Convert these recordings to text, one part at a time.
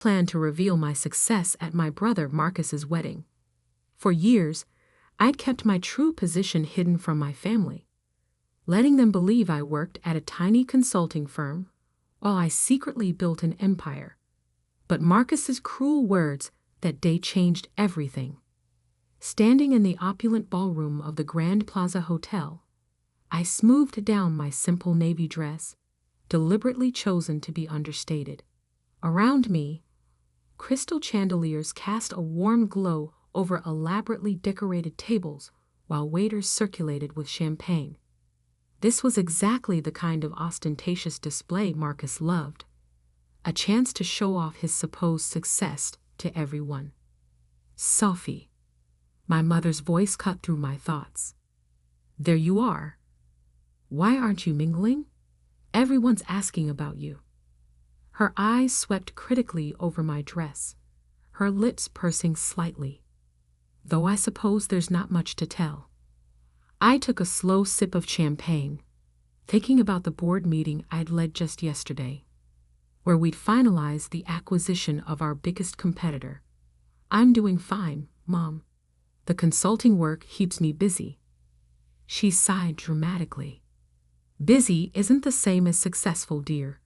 Planned to reveal my success at my brother Marcus's wedding. For years, I'd kept my true position hidden from my family, letting them believe I worked at a tiny consulting firm while I secretly built an empire. But Marcus's cruel words that day changed everything. Standing in the opulent ballroom of the Grand Plaza Hotel, I smoothed down my simple navy dress, deliberately chosen to be understated. Around me, crystal chandeliers cast a warm glow over elaborately decorated tables while waiters circulated with champagne. This was exactly the kind of ostentatious display Marcus loved, a chance to show off his supposed success to everyone. Sophie, my mother's voice cut through my thoughts. There you are. Why aren't you mingling? Everyone's asking about you. Her eyes swept critically over my dress, her lips pursing slightly. Though I suppose there's not much to tell. I took a slow sip of champagne, thinking about the board meeting I'd led just yesterday, where we'd finalized the acquisition of our biggest competitor. I'm doing fine, Mom. The consulting work keeps me busy. She sighed dramatically. Busy isn't the same as successful, dear.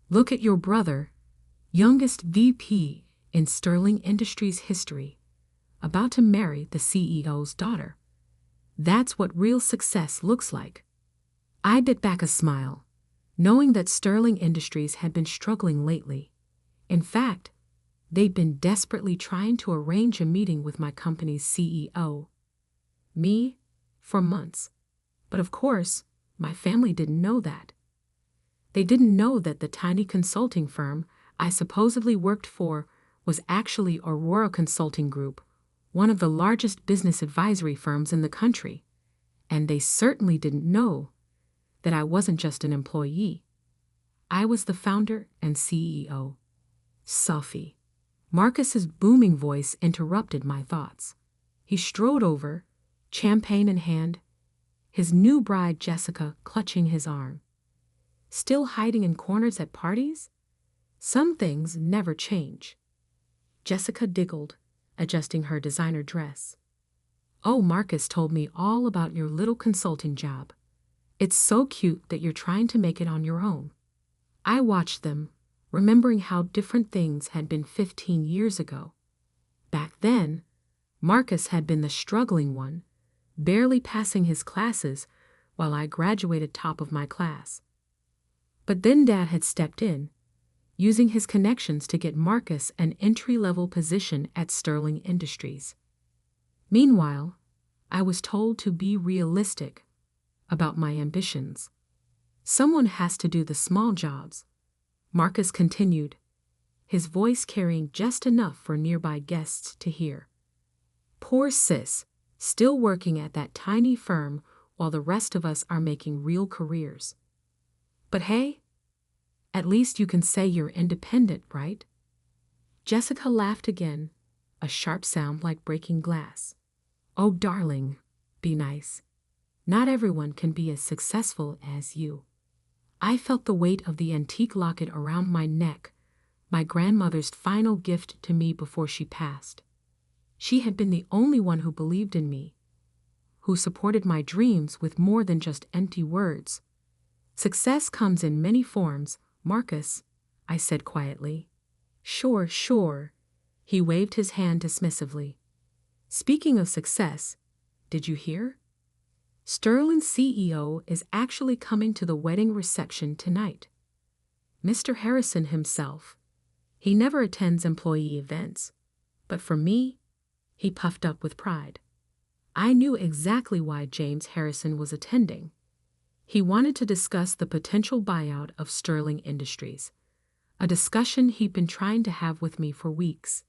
Look at your brother, youngest VP in Sterling Industries history, about to marry the CEO's daughter. That's what real success looks like. I bit back a smile, knowing that Sterling Industries had been struggling lately. In fact, they'd been desperately trying to arrange a meeting with my company's CEO. Me, for months. But of course, my family didn't know that. They didn't know that the tiny consulting firm I supposedly worked for was actually Aurora Consulting Group, one of the largest business advisory firms in the country. And they certainly didn't know that I wasn't just an employee. I was the founder and CEO. Sophie. Marcus's booming voice interrupted my thoughts. He strode over, champagne in hand, his new bride Jessica clutching his arm. Still hiding in corners at parties? Some things never change. Jessica giggled, adjusting her designer dress. Oh, Marcus told me all about your little consulting job. It's so cute that you're trying to make it on your own. I watched them, remembering how different things had been 15 years ago. Back then, Marcus had been the struggling one, barely passing his classes while I graduated top of my class. But then Dad had stepped in, using his connections to get Marcus an entry-level position at Sterling Industries. Meanwhile, I was told to be realistic about my ambitions. Someone has to do the small jobs, Marcus continued, his voice carrying just enough for nearby guests to hear. Poor sis, still working at that tiny firm while the rest of us are making real careers. But hey, at least you can say you're independent, right? Jessica laughed again, a sharp sound like breaking glass. Oh, darling, be nice. Not everyone can be as successful as you. I felt the weight of the antique locket around my neck, my grandmother's final gift to me before she passed. She had been the only one who believed in me, who supported my dreams with more than just empty words. Success comes in many forms, Marcus, I said quietly. Sure, sure. He waved his hand dismissively. Speaking of success, did you hear? Sterling's CEO is actually coming to the wedding reception tonight. Mr. Harrison himself. He never attends employee events, but for me, he puffed up with pride. I knew exactly why James Harrison was attending. He wanted to discuss the potential buyout of Sterling Industries, a discussion he'd been trying to have with me for weeks.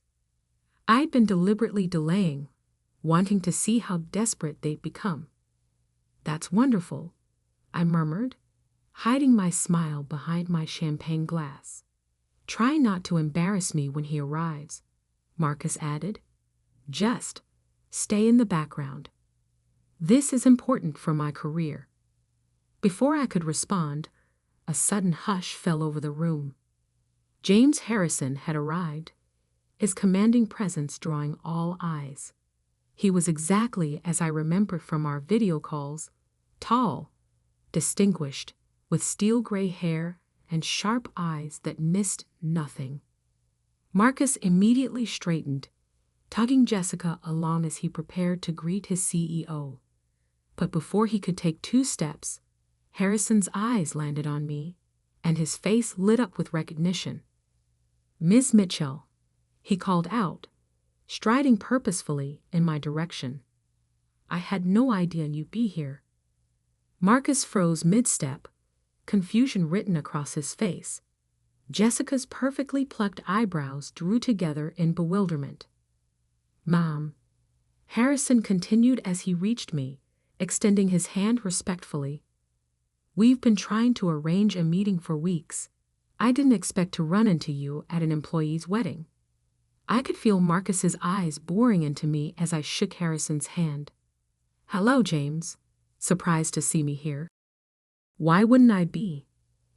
I'd been deliberately delaying, wanting to see how desperate they'd become. That's wonderful, I murmured, hiding my smile behind my champagne glass. Try not to embarrass me when he arrives, Marcus added. Just stay in the background. This is important for my career. Before I could respond, a sudden hush fell over the room. James Harrison had arrived, his commanding presence drawing all eyes. He was exactly as I remembered from our video calls, tall, distinguished, with steel-gray hair and sharp eyes that missed nothing. Marcus immediately straightened, tugging Jessica along as he prepared to greet his CEO. But before he could take 2 steps, Harrison's eyes landed on me, and his face lit up with recognition. "Ms. Mitchell," he called out, striding purposefully in my direction. "I had no idea you'd be here." Marcus froze mid-step, confusion written across his face. Jessica's perfectly plucked eyebrows drew together in bewilderment. "Mom," Harrison continued as he reached me, extending his hand respectfully. "We've been trying to arrange a meeting for weeks. I didn't expect to run into you at an employee's wedding." I could feel Marcus's eyes boring into me as I shook Harrison's hand. "Hello, James. Surprised to see me here?" "Why wouldn't I be?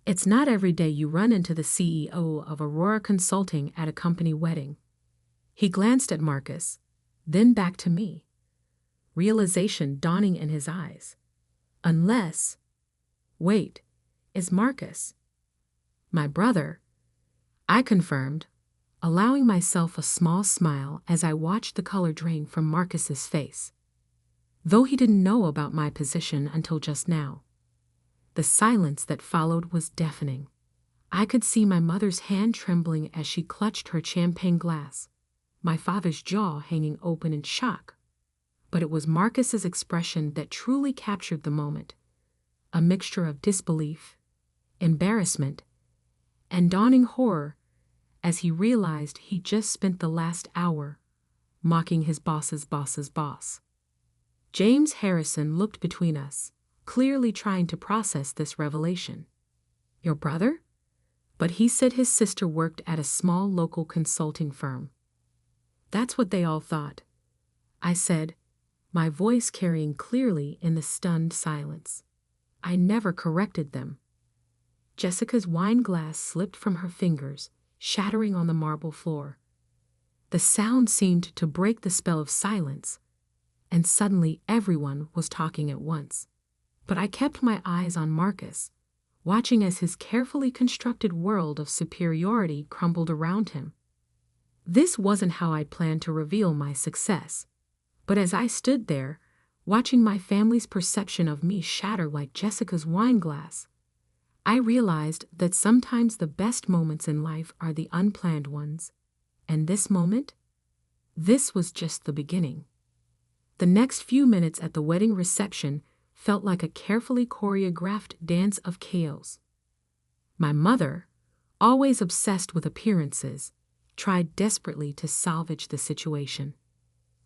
It's not every day you run into the CEO of Aurora Consulting at a company wedding." He glanced at Marcus, then back to me, realization dawning in his eyes. Unless, wait, is Marcus my brother? I confirmed, allowing myself a small smile as I watched the color drain from Marcus's face. Though he didn't know about my position until just now. The silence that followed was deafening. I could see my mother's hand trembling as she clutched her champagne glass, my father's jaw hanging open in shock. But it was Marcus's expression that truly captured the moment, a mixture of disbelief, embarrassment, and dawning horror as he realized he just spent the last hour mocking his boss's boss's boss. James Harrison looked between us, clearly trying to process this revelation. "Your brother?" But he said his sister worked at a small local consulting firm. "That's what they all thought," I said, my voice carrying clearly in the stunned silence. I never corrected them. Jessica's wine glass slipped from her fingers, shattering on the marble floor. The sound seemed to break the spell of silence, and suddenly everyone was talking at once. But I kept my eyes on Marcus, watching as his carefully constructed world of superiority crumbled around him. This wasn't how I planned to reveal my success, but as I stood there, watching my family's perception of me shatter like Jessica's wine glass, I realized that sometimes the best moments in life are the unplanned ones, and this moment? This was just the beginning. The next few minutes at the wedding reception felt like a carefully choreographed dance of chaos. My mother, always obsessed with appearances, tried desperately to salvage the situation.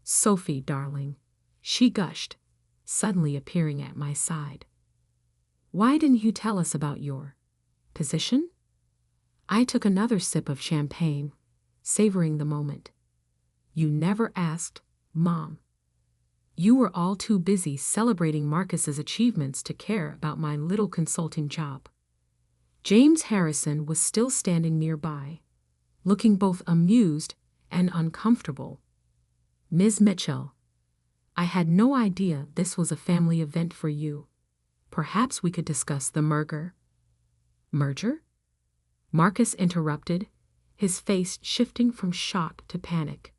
"Sophie, darling," she gushed, suddenly appearing at my side. "Why didn't you tell us about your position?" I took another sip of champagne, savoring the moment. "You never asked, Mom. You were all too busy celebrating Marcus's achievements to care about my little consulting job." James Harrison was still standing nearby, looking both amused and uncomfortable. "Ms. Mitchell, I had no idea this was a family event for you. Perhaps we could discuss the merger." "Merger?" Marcus interrupted, his face shifting from shock to panic.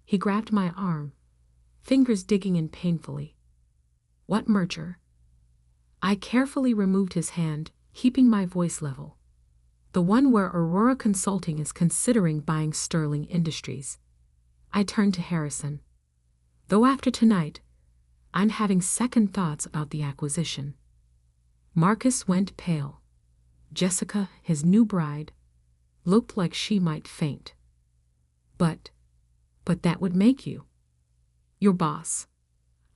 He grabbed my arm, fingers digging in painfully. "What merger?" I carefully removed his hand, keeping my voice level. "The one where Aurora Consulting is considering buying Sterling Industries." I turned to Harrison. "Though after tonight, I'm having second thoughts about the acquisition." Marcus went pale. Jessica, his new bride, looked like she might faint. But that would make you your boss,"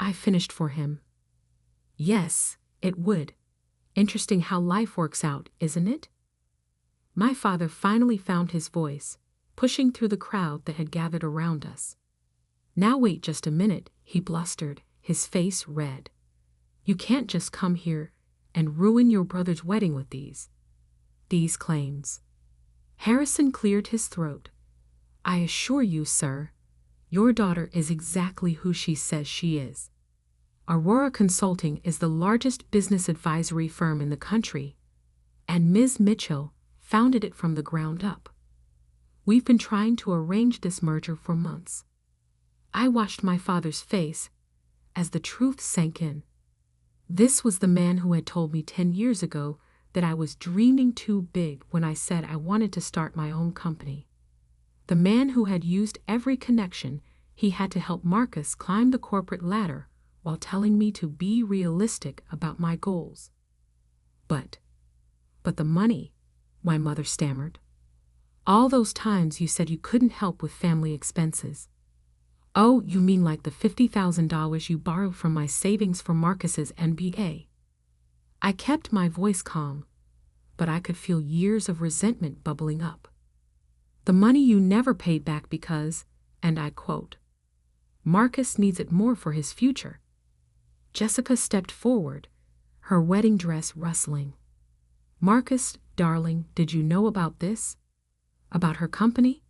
I finished for him. "Yes, it would. Interesting how life works out, isn't it?" My father finally found his voice, pushing through the crowd that had gathered around us. "Now wait just a minute," he blustered, his face red. "You can't just come here and ruin your brother's wedding with these claims." Harrison cleared his throat. I assure you, sir, your daughter is exactly who she says she is. Aurora Consulting is the largest business advisory firm in the country, and Ms. Mitchell founded it from the ground up. We've been trying to arrange this merger for months. I watched my father's face as the truth sank in. This was the man who had told me 10 years ago that I was dreaming too big when I said I wanted to start my own company. The man who had used every connection he had to help Marcus climb the corporate ladder while telling me to be realistic about my goals. But the money, my mother stammered. All those times you said you couldn't help with family expenses. Oh, you mean like the $50,000 you borrowed from my savings for Marcus's MBA? I kept my voice calm, but I could feel years of resentment bubbling up. The money you never paid back because, and I quote, Marcus needs it more for his future. Jessica stepped forward, her wedding dress rustling. Marcus, darling, did you know about this? About her company?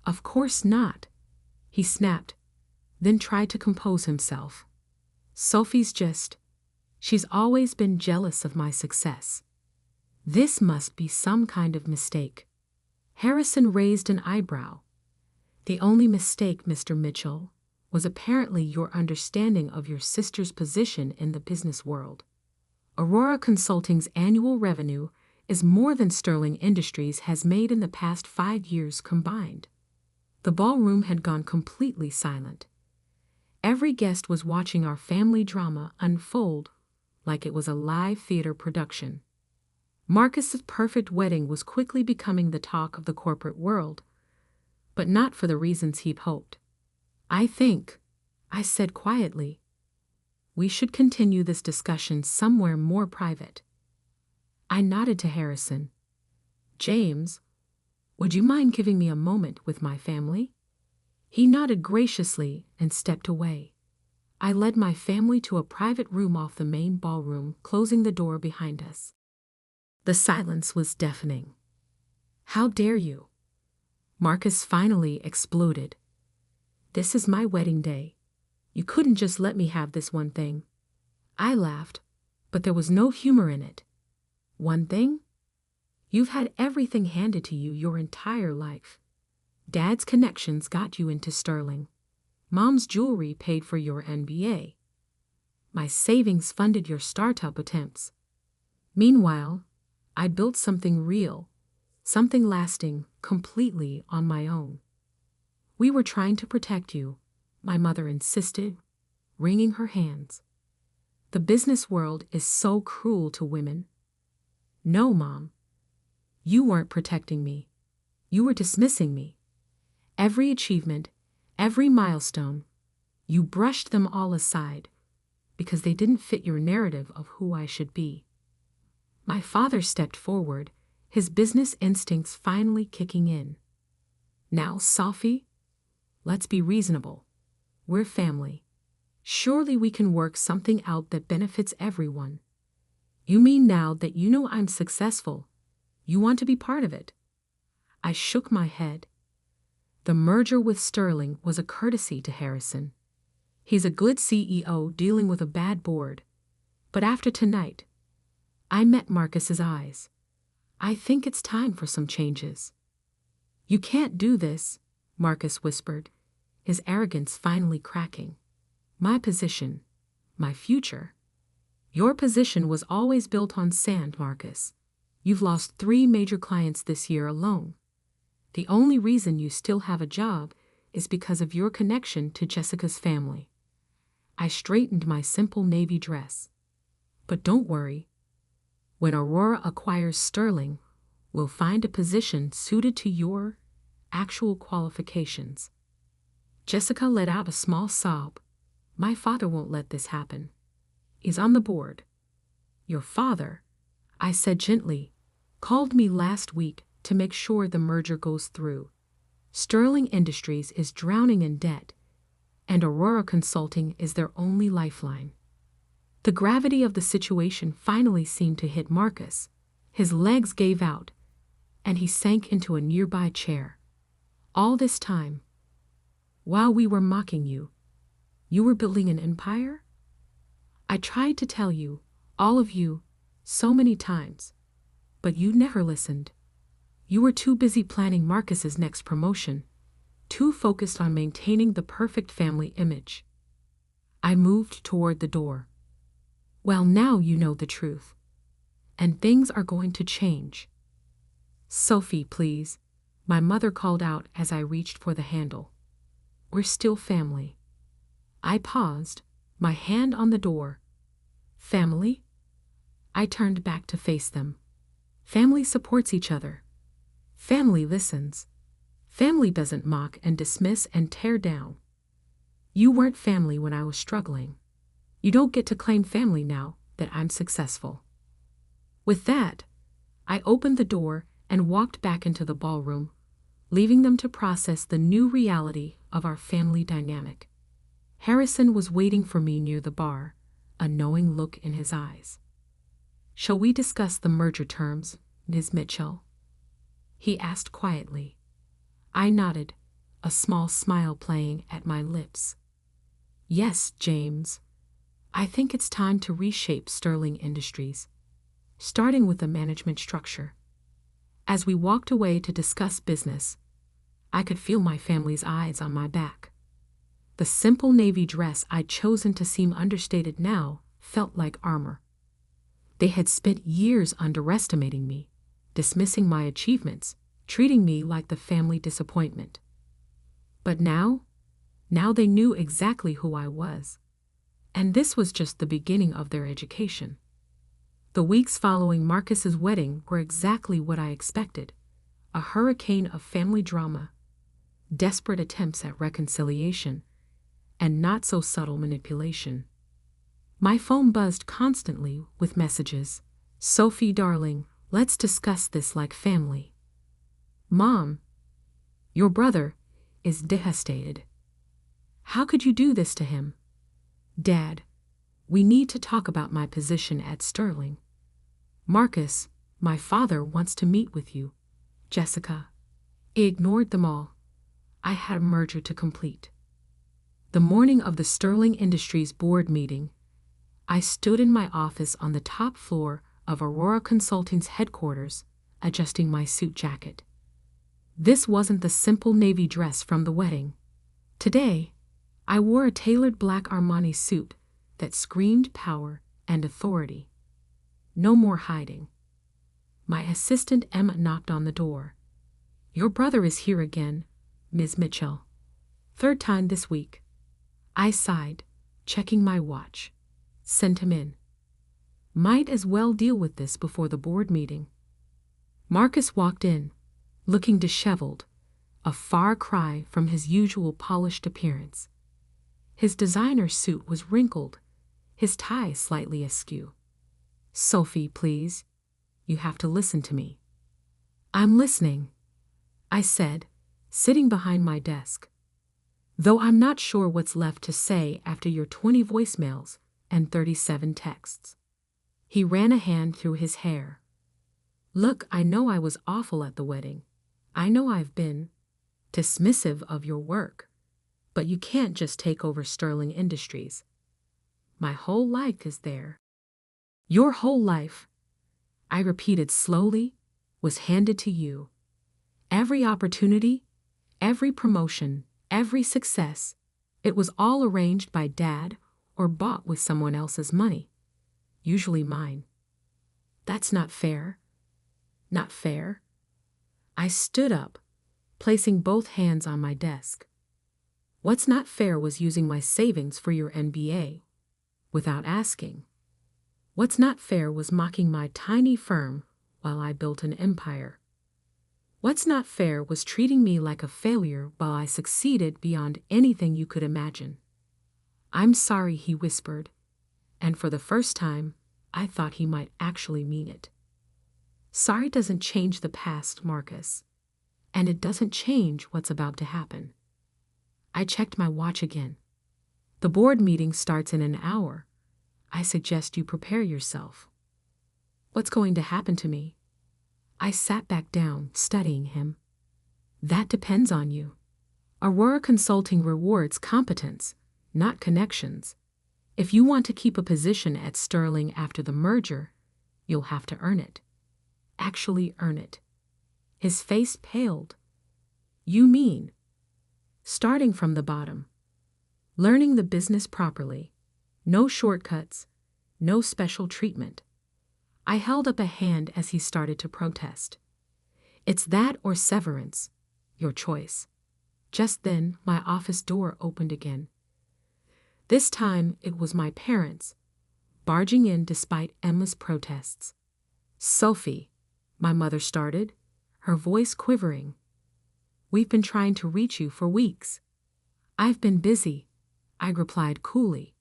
Of course not, he snapped, then tried to compose himself. Sophie's she's always been jealous of my success. This must be some kind of mistake. Harrison raised an eyebrow. The only mistake, Mr. Mitchell, was apparently your understanding of your sister's position in the business world. Aurora Consulting's annual revenue is more than Sterling Industries has made in the past 5 years combined. The ballroom had gone completely silent. Every guest was watching our family drama unfold like it was a live theater production. Marcus's perfect wedding was quickly becoming the talk of the corporate world, but not for the reasons he'd hoped. I think, I said quietly, we should continue this discussion somewhere more private. I nodded to Harrison. James, would you mind giving me a moment with my family? He nodded graciously and stepped away. I led my family to a private room off the main ballroom, closing the door behind us. The silence was deafening. How dare you? Marcus finally exploded. This is my wedding day. You couldn't just let me have this one thing. I laughed, but there was no humor in it. One thing? You've had everything handed to you your entire life. Dad's connections got you into Sterling. Mom's jewelry paid for your MBA. My savings funded your startup attempts. Meanwhile, I built something real, something lasting, completely on my own. We were trying to protect you, my mother insisted, wringing her hands. The business world is so cruel to women. No, Mom. You weren't protecting me. You were dismissing me. Every achievement, every milestone, you brushed them all aside because they didn't fit your narrative of who I should be. My father stepped forward, his business instincts finally kicking in. Now, Sophie, let's be reasonable. We're family. Surely we can work something out that benefits everyone. You mean now that you know I'm successful, you want to be part of it? I shook my head. The merger with Sterling was a courtesy to Harrison. He's a good CEO dealing with a bad board. But after tonight, I met Marcus's eyes. I think it's time for some changes. You can't do this, Marcus whispered, his arrogance finally cracking. My position, my future. Your position was always built on sand, Marcus. You've lost 3 major clients this year alone. The only reason you still have a job is because of your connection to Jessica's family. I straightened my simple navy dress. But don't worry. When Aurora acquires Sterling, we'll find a position suited to your actual qualifications. Jessica let out a small sob. My father won't let this happen. He's on the board. Your father, I said gently, called me last week to make sure the merger goes through. Sterling Industries is drowning in debt, and Aurora Consulting is their only lifeline. The gravity of the situation finally seemed to hit Marcus. His legs gave out, and he sank into a nearby chair. All this time, while we were mocking you, you were building an empire? I tried to tell you, all of you, so many times, but you never listened. You were too busy planning Marcus's next promotion, too focused on maintaining the perfect family image. I moved toward the door. Well, now you know the truth. And things are going to change. Sophie, please, my mother called out as I reached for the handle. We're still family. I paused, my hand on the door. Family? I turned back to face them. Family supports each other. Family listens. Family doesn't mock and dismiss and tear down. You weren't family when I was struggling. You don't get to claim family now that I'm successful. With that, I opened the door and walked back into the ballroom, leaving them to process the new reality of our family dynamic. Harrison was waiting for me near the bar, a knowing look in his eyes. Shall we discuss the merger terms, Ms. Mitchell? He asked quietly. I nodded, a small smile playing at my lips. Yes, James. I think it's time to reshape Sterling Industries, starting with the management structure. As we walked away to discuss business, I could feel my family's eyes on my back. The simple navy dress I'd chosen to seem understated now felt like armor. They had spent years underestimating me, dismissing my achievements, treating me like the family disappointment. But now they knew exactly who I was. And this was just the beginning of their education. The weeks following Marcus's wedding were exactly what I expected, a hurricane of family drama, desperate attempts at reconciliation, and not-so-subtle manipulation. My phone buzzed constantly with messages. Sophie, darling, let's discuss this like family. Mom, your brother is devastated. How could you do this to him? Dad, we need to talk about my position at Sterling. Marcus, my father wants to meet with you. Jessica. I ignored them all. I had a merger to complete. The morning of the Sterling Industries board meeting, I stood in my office on the top floor of Aurora Consulting's headquarters, adjusting my suit jacket. This wasn't the simple navy dress from the wedding. Today, I wore a tailored black Armani suit that screamed power and authority. No more hiding. My assistant Emma knocked on the door. Your brother is here again, Ms. Mitchell. Third time this week. I sighed, checking my watch. Send him in. Might as well deal with this before the board meeting. Marcus walked in, looking disheveled, a far cry from his usual polished appearance. His designer suit was wrinkled, his tie slightly askew. Sophie, please. You have to listen to me. I'm listening, I said, sitting behind my desk. Though I'm not sure what's left to say after your 20 voicemails and 37 texts. He ran a hand through his hair. Look, I know I was awful at the wedding. I know I've been dismissive of your work. But you can't just take over Sterling Industries. My whole life is there. Your whole life, I repeated slowly, was handed to you. Every opportunity, every promotion, every success, it was all arranged by Dad or bought with someone else's money, usually mine. That's not fair. Not fair. I stood up, placing both hands on my desk. What's not fair was using my savings for your MBA, without asking. What's not fair was mocking my tiny firm while I built an empire. What's not fair was treating me like a failure while I succeeded beyond anything you could imagine. I'm sorry, he whispered, and for the first time, I thought he might actually mean it. Sorry doesn't change the past, Marcus, and it doesn't change what's about to happen. I checked my watch again. The board meeting starts in an hour. I suggest you prepare yourself. What's going to happen to me? I sat back down, studying him. That depends on you. Aurora Consulting rewards competence, not connections. If you want to keep a position at Sterling after the merger, you'll have to earn it. Actually earn it. His face paled. You mean? Starting from the bottom. Learning the business properly. No shortcuts. No special treatment. I held up a hand as he started to protest. It's that or severance. Your choice. Just then, my office door opened again. This time, it was my parents, barging in despite Emma's protests. Sophie, my mother started, her voice quivering. We've been trying to reach you for weeks. I've been busy, I replied coolly.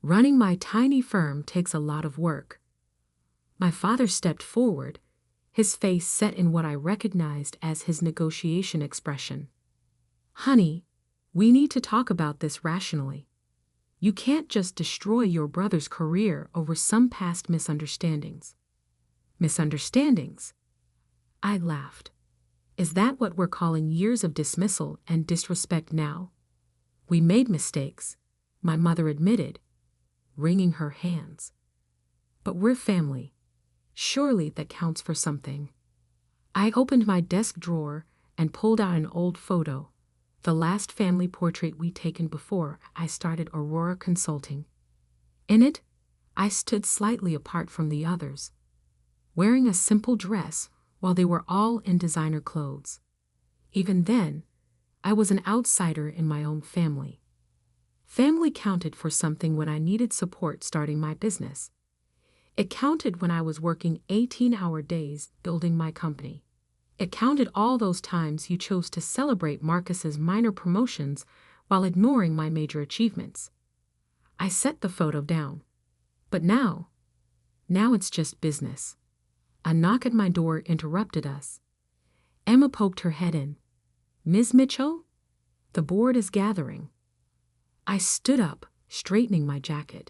Running my tiny firm takes a lot of work. My father stepped forward, his face set in what I recognized as his negotiation expression. Honey, we need to talk about this rationally. You can't just destroy your brother's career over some past misunderstandings. Misunderstandings? I laughed. Is that what we're calling years of dismissal and disrespect now? We made mistakes, my mother admitted, wringing her hands. But we're family. Surely that counts for something. I opened my desk drawer and pulled out an old photo, the last family portrait we'd taken before I started Aurora Consulting. In it, I stood slightly apart from the others, wearing a simple dress while they were all in designer clothes. Even then, I was an outsider in my own family. Family counted for something when I needed support starting my business. It counted when I was working 18-hour days building my company. It counted all those times you chose to celebrate Marcus's minor promotions while ignoring my major achievements. I set the photo down. But now it's just business. A knock at my door interrupted us. Emma poked her head in. Ms. Mitchell? The board is gathering. I stood up, straightening my jacket.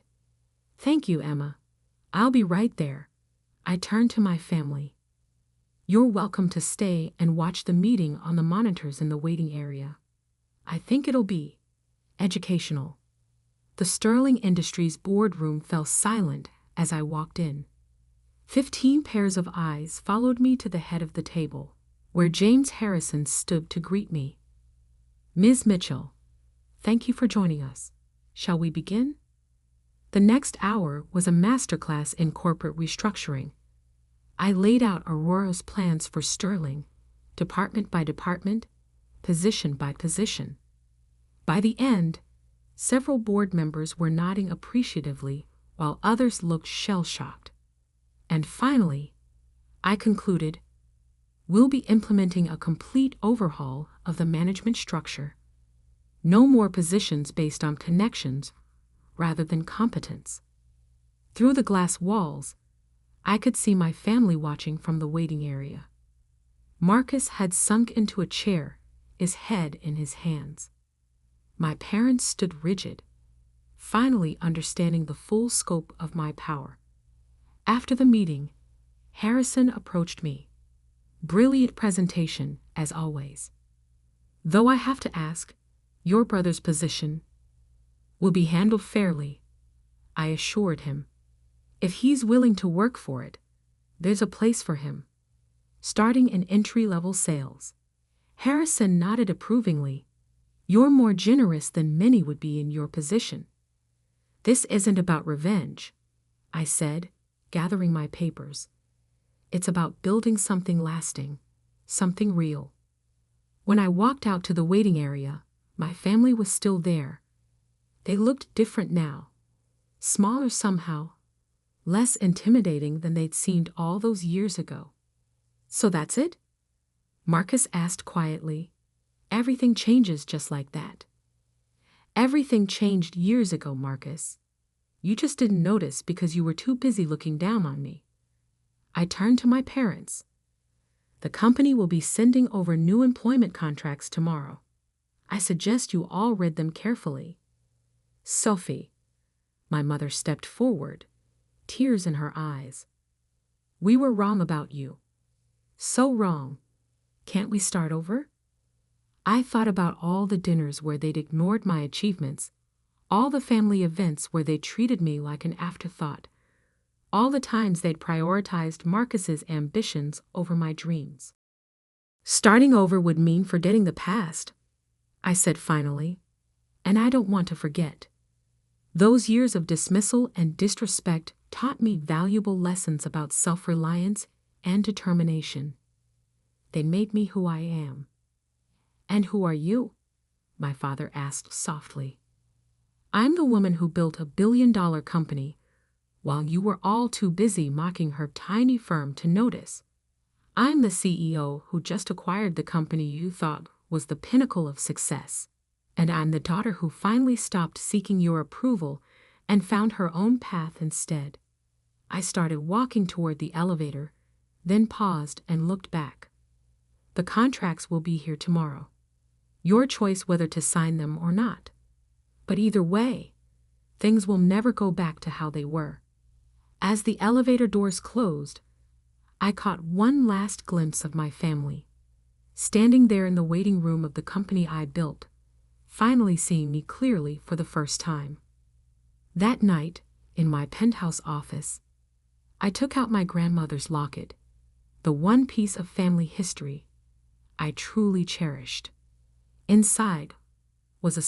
Thank you, Emma. I'll be right there. I turned to my family. You're welcome to stay and watch the meeting on the monitors in the waiting area. I think it'll be educational. The Sterling Industries boardroom fell silent as I walked in. 15 pairs of eyes followed me to the head of the table, where James Harrison stood to greet me. Ms. Mitchell, thank you for joining us. Shall we begin? The next hour was a masterclass in corporate restructuring. I laid out Aurora's plans for Sterling, department by department, position by position. By the end, several board members were nodding appreciatively while others looked shell-shocked. And finally, I concluded, we'll be implementing a complete overhaul of the management structure. No more positions based on connections rather than competence. Through the glass walls, I could see my family watching from the waiting area. Marcus had sunk into a chair, his head in his hands. My parents stood rigid, finally understanding the full scope of my power. After the meeting, Harrison approached me. Brilliant presentation, as always. Though I have to ask, your brother's position will be handled fairly, I assured him. If he's willing to work for it, there's a place for him, starting in entry-level sales. Harrison nodded approvingly. You're more generous than many would be in your position. This isn't about revenge, I said, gathering my papers. It's about building something lasting, something real. When I walked out to the waiting area, my family was still there. They looked different now, smaller somehow, less intimidating than they'd seemed all those years ago. So that's it? Marcus asked quietly. Everything changes just like that. Everything changed years ago, Marcus. You just didn't notice because you were too busy looking down on me. I turned to my parents. The company will be sending over new employment contracts tomorrow. I suggest you all read them carefully. Sophie, my mother stepped forward, tears in her eyes. We were wrong about you. So wrong. Can't we start over? I thought about all the dinners where they'd ignored my achievements, all the family events where they treated me like an afterthought, all the times they'd prioritized Marcus's ambitions over my dreams. Starting over would mean forgetting the past, I said finally, and I don't want to forget. Those years of dismissal and disrespect taught me valuable lessons about self-reliance and determination. They made me who I am. And who are you? My father asked softly. I'm the woman who built a billion-dollar company while you were all too busy mocking her tiny firm to notice. I'm the CEO who just acquired the company you thought was the pinnacle of success. And I'm the daughter who finally stopped seeking your approval and found her own path instead. I started walking toward the elevator, then paused and looked back. The contracts will be here tomorrow. Your choice whether to sign them or not. But either way, things will never go back to how they were. As the elevator doors closed, I caught one last glimpse of my family, standing there in the waiting room of the company I built, finally seeing me clearly for the first time. That night, in my penthouse office, I took out my grandmother's locket, the one piece of family history I truly cherished. Inside was a